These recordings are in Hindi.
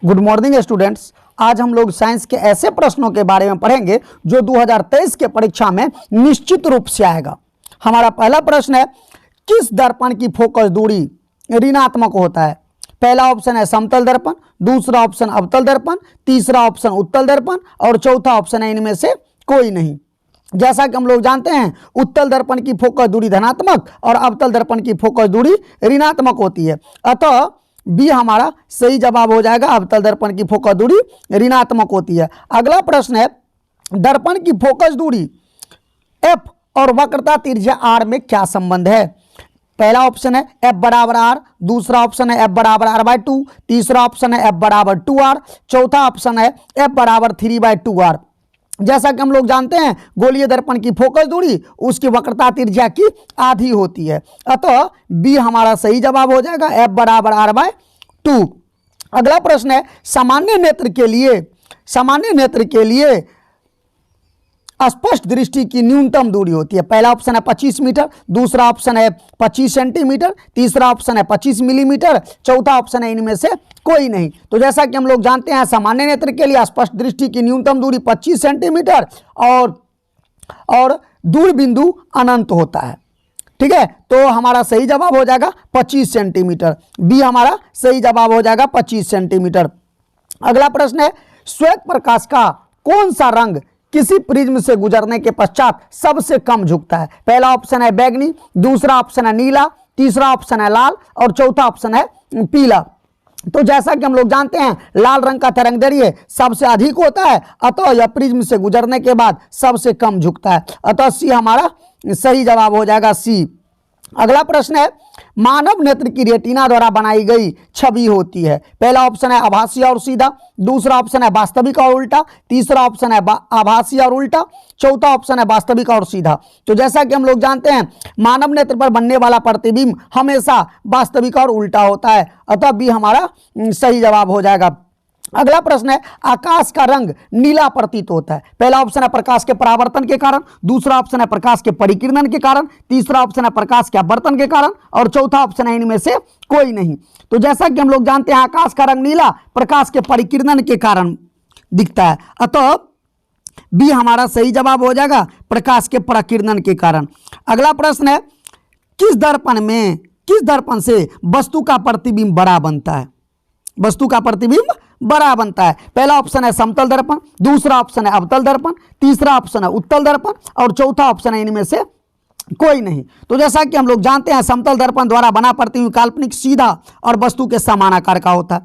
Good morning students. आज हम लोग साइंस के ऐसे प्रश्नों के बारे में पढ़ेंगे जो 2023 के परीक्षा में निश्चित रूप से आएगा। हमारा पहला प्रश्न है, किस दर्पण की फोकस दूरी ऋणात्मक होता है? पहला ऑप्शन है समतल दर्पण, दूसरा ऑप्शन अवतल दर्पण, तीसरा ऑप्शन उत्तल दर्पण और चौथा ऑप्शन है इनमें से कोई नहीं। जैसा कि हम लोग जानते हैं, उत्तल दर्पण की फोकस दूरी धनात्मक और अवतल दर्पण की फोकस दूरी ऋणात्मक होती है, अतः बी हमारा सही जवाब हो जाएगा। अवतल दर्पण की फोकस दूरी ऋणात्मक होती है। अगला प्रश्न है, दर्पण की फोकस दूरी एफ और वक्रता त्रिज्या आर में क्या संबंध है? पहला ऑप्शन है एफ बराबर आर, दूसरा ऑप्शन है एफ बराबर आर बाई 2, तीसरा ऑप्शन है एफ बराबर 2r, चौथा ऑप्शन है एफ बराबर 3/2r। जैसा कि हम लोग जानते हैं, गोलीय दर्पण की फोकस दूरी उसकी वक्रता त्रिज्या की आधी होती है, अतः बी हमारा सही जवाब हो जाएगा, एफ बराबर r/2। अगला प्रश्न है, सामान्य नेत्र के लिए स्पष्ट दृष्टि की न्यूनतम दूरी होती है। पहला ऑप्शन है 25 मीटर, दूसरा ऑप्शन है 25 सेंटीमीटर, तीसरा ऑप्शन है 25 मिलीमीटर, चौथा ऑप्शन है इनमें से कोई नहीं। तो जैसा कि हम लोग जानते हैं, सामान्य नेत्र के लिए स्पष्ट दृष्टि की न्यूनतम दूरी 25 सेंटीमीटर और दूर बिंदु अनंत होता है। ठीक है, तो हमारा सही जवाब हो जाएगा 25 सेंटीमीटर। बी हमारा सही जवाब हो जाएगा 25 सेंटीमीटर। अगला प्रश्न है, श्वेत प्रकाश का कौन सा रंग किसी प्रिज्म से गुजरने के पश्चात सबसे कम झुकता है? पहला ऑप्शन है बैंगनी, दूसरा ऑप्शन है नीला, तीसरा ऑप्शन है लाल और चौथा ऑप्शन है पीला। तो जैसा कि हम लोग जानते हैं, लाल रंग का तरंगदैर्घ्य सबसे अधिक होता है, अतः यह प्रिज्म से गुजरने के बाद सबसे कम झुकता है, अतः सी हमारा सही जवाब हो जाएगा, सी। अगला प्रश्न है, मानव नेत्र की रेटिना द्वारा बनाई गई छवि होती है। पहला ऑप्शन है आभासी और सीधा, दूसरा ऑप्शन है वास्तविक और उल्टा, तीसरा ऑप्शन है आभासी और उल्टा, चौथा ऑप्शन है वास्तविक और सीधा। तो जैसा कि हम लोग जानते हैं, मानव नेत्र पर बनने वाला प्रतिबिंब हमेशा वास्तविक और उल्टा होता है, अतः बी हमारा सही जवाब हो जाएगा। अगला प्रश्न है, आकाश का रंग नीला प्रतीत होता है। पहला ऑप्शन है प्रकाश के परावर्तन के कारण, दूसरा ऑप्शन है प्रकाश के परिकिरणन के कारण, तीसरा ऑप्शन है प्रकाश के अपवर्तन के कारण और चौथा ऑप्शन है इनमें से कोई नहीं। तो जैसा कि हम लोग जानते हैं, आकाश का रंग नीला प्रकाश के परिकिरणन के कारण दिखता है, अतः बी हमारा सही जवाब हो जाएगा, प्रकाश के परिकिरणन के कारण। अगला प्रश्न है, किस दर्पण से वस्तु का प्रतिबिंब बड़ा बनता है? वस्तु का प्रतिबिंब बड़ा बनता है। पहला ऑप्शन है समतल दर्पण, दूसरा ऑप्शन है अवतल दर्पण, तीसरा ऑप्शन है उत्तल दर्पण और चौथा ऑप्शन है इनमें से कोई नहीं। तो जैसा कि हम लोग जानते हैं, समतल दर्पण द्वारा बना प्रतिबिंब काल्पनिक, सीधा और वस्तु के समान आकार का होता है।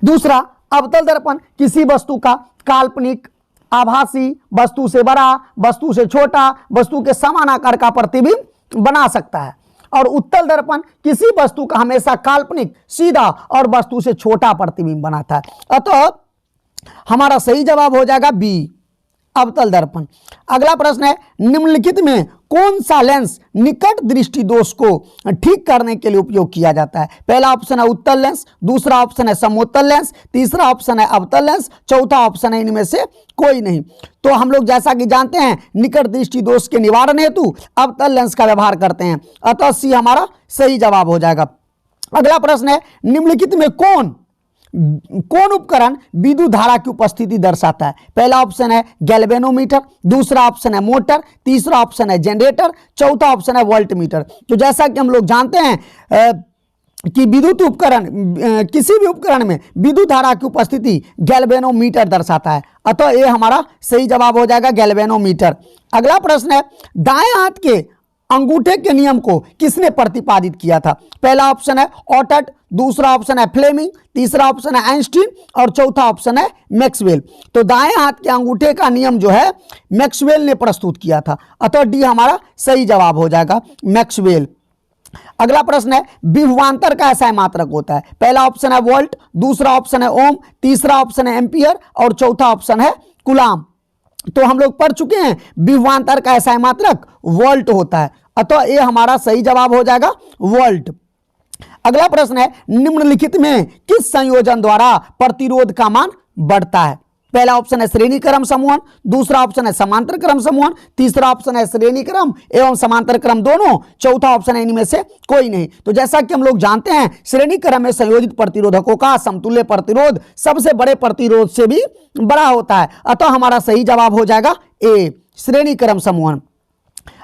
दूसरा अवतल दर्पण किसी वस्तु का काल्पनिक, आभासी, वस्तु से बड़ा, वस्तु से छोटा, वस्तु के समान आकार का प्रतिबिंब बना सकता है। और उत्तल दर्पण किसी वस्तु का हमेशा काल्पनिक, सीधा और वस्तु से छोटा प्रतिबिंब बनाता है, अतः हमारा सही जवाब हो जाएगा बी, अवतल दर्पण। अगला प्रश्न है, निम्नलिखित में कौन सा लेंस निकट दृष्टि दोष को ठीक करने के लिए उपयोग किया जाता है? पहला ऑप्शन है उत्तल लेंस, दूसरा ऑप्शन है समोत्तल लेंस, तीसरा ऑप्शन है अवतल लेंस, चौथा ऑप्शन है इनमें से कोई नहीं। तो हम लोग जैसा कि जानते हैं, निकट दृष्टि दोष के निवारण हेतु अवतल लेंस का व्यवहार करते हैं, अतः सी हमारा सही जवाब हो जाएगा। अगला प्रश्न है, निम्नलिखित में कौन उपकरण विद्युत धारा की उपस्थिति दर्शाता है? पहला ऑप्शन है गैल्वेनोमीटर, दूसरा ऑप्शन है मोटर, तीसरा ऑप्शन है जनरेटर, चौथा ऑप्शन है वोल्टमीटर। तो जैसा कि हम लोग जानते हैं कि विद्युत उपकरण, किसी भी उपकरण में विद्युत धारा की उपस्थिति गैल्वेनोमीटर दर्शाता है, अतः ये हमारा सही जवाब हो जाएगा, गैल्वेनोमीटर। अगला प्रश्न है, दाएं हाथ के अंगूठे के नियम को किसने प्रतिपादित किया था? पहला ऑप्शन है ऑटट, दूसरा ऑप्शन है फ्लेमिंग, तीसरा ऑप्शन है आइंस्टीन और चौथा ऑप्शन है मैक्सवेल। तो दाएं हाथ के अंगूठे का नियम जो है मैक्सवेल ने प्रस्तुत किया था, अतः डी हमारा सही जवाब हो जाएगा, मैक्सवेल। अगला प्रश्न है, विभवांतर का ऐसा मात्रक होता है? पहला ऑप्शन है वोल्ट, दूसरा ऑप्शन है ओम, तीसरा ऑप्शन है एम्पियर और चौथा ऑप्शन है कूलाम। तो हम लोग पढ़ चुके हैं, विभवांतर का ऐसा मात्रक वोल्ट होता है, अतः ये हमारा सही जवाब हो जाएगा, वोल्ट। अगला प्रश्न है, निम्नलिखित में किस संयोजन द्वारा प्रतिरोध का मान बढ़ता है? पहला ऑप्शन है श्रेणी क्रम समूहन, दूसरा ऑप्शन है समांतर क्रम समूहन, तीसरा ऑप्शन है श्रेणी क्रम एवं समांतर क्रम दोनों, चौथा ऑप्शन है इनमें से कोई नहीं। तो जैसा कि हम लोग जानते हैं श्रेणी क्रम में संयोजित प्रतिरोधकों का समतुल्य प्रतिरोध सबसे बड़े प्रतिरोध से भी बड़ा होता है, अतः हमारा सही जवाब हो जाएगा ए, श्रेणी क्रम समूहन।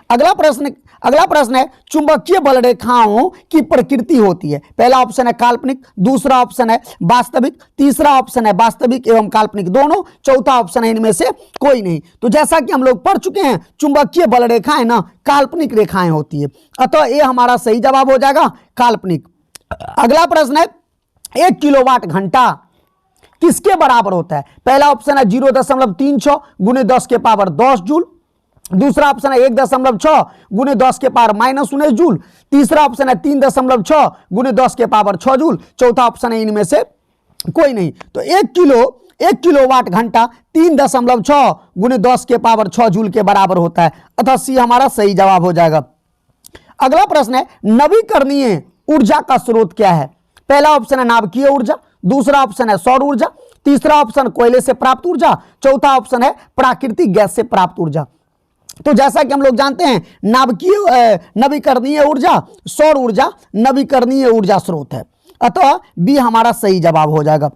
अगला प्रश्न है चुंबकीय बल रेखाओं की प्रकृति होती है। पहला ऑप्शन है काल्पनिक, दूसरा ऑप्शन है वास्तविक, तीसरा ऑप्शन है वास्तविक एवं काल्पनिक दोनों, चौथा ऑप्शन है इनमें से कोई नहीं। तो जैसा कि हम लोग पढ़ चुके हैं चुंबकीय बल रेखाएं ना काल्पनिक रेखाएं होती है, अतः ये हमारा सही जवाब हो जाएगा काल्पनिक। अगला प्रश्न है 1 किलोवाट घंटा किसके बराबर होता है। पहला ऑप्शन है 0.36 गुने 10 के पावर 10 जूल, दूसरा ऑप्शन है 1.6 गुने 10 के पावर -19 जूल, तीसरा ऑप्शन है 3.6 गुने 10 के पावर 6 जूल, चौथा ऑप्शन है इनमें से कोई नहीं। तो 1 किलोवाट घंटा 3.6 गुने 10 के पावर 6 जूल के बराबर होता है, अतः सी हमारा सही जवाब हो जाएगा। अगला प्रश्न है नवीकरणीय ऊर्जा का स्रोत क्या है। पहला ऑप्शन है नाभिकीय ऊर्जा, दूसरा ऑप्शन है सौर ऊर्जा, तीसरा ऑप्शन कोयले से प्राप्त ऊर्जा, चौथा ऑप्शन है प्राकृतिक गैस से प्राप्त ऊर्जा। तो जैसा कि हम लोग जानते हैं नाभिकीय नवीकरणीय ऊर्जा, सौर ऊर्जा नवीकरणीय ऊर्जा स्रोत है, अतः बी हमारा सही जवाब हो जाएगा।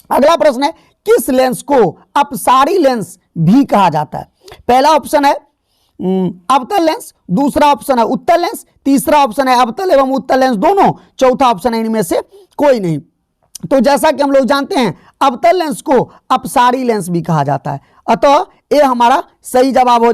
अगला प्रश्न है किस लेंस को अपसारी लेंस भी कहा जाता है। पहला ऑप्शन है अवतल लेंस, दूसरा ऑप्शन है उत्तल लेंस, तीसरा ऑप्शन है अवतल एवं उत्तल लेंस दोनों, चौथा ऑप्शन है इनमें से कोई नहीं। तो जैसा कि हम लोग जानते हैं अवतल लेंस को अपसारी लेंस भी कहा जाता है, अतः ये हमारा सही जवाब हो जाएगा।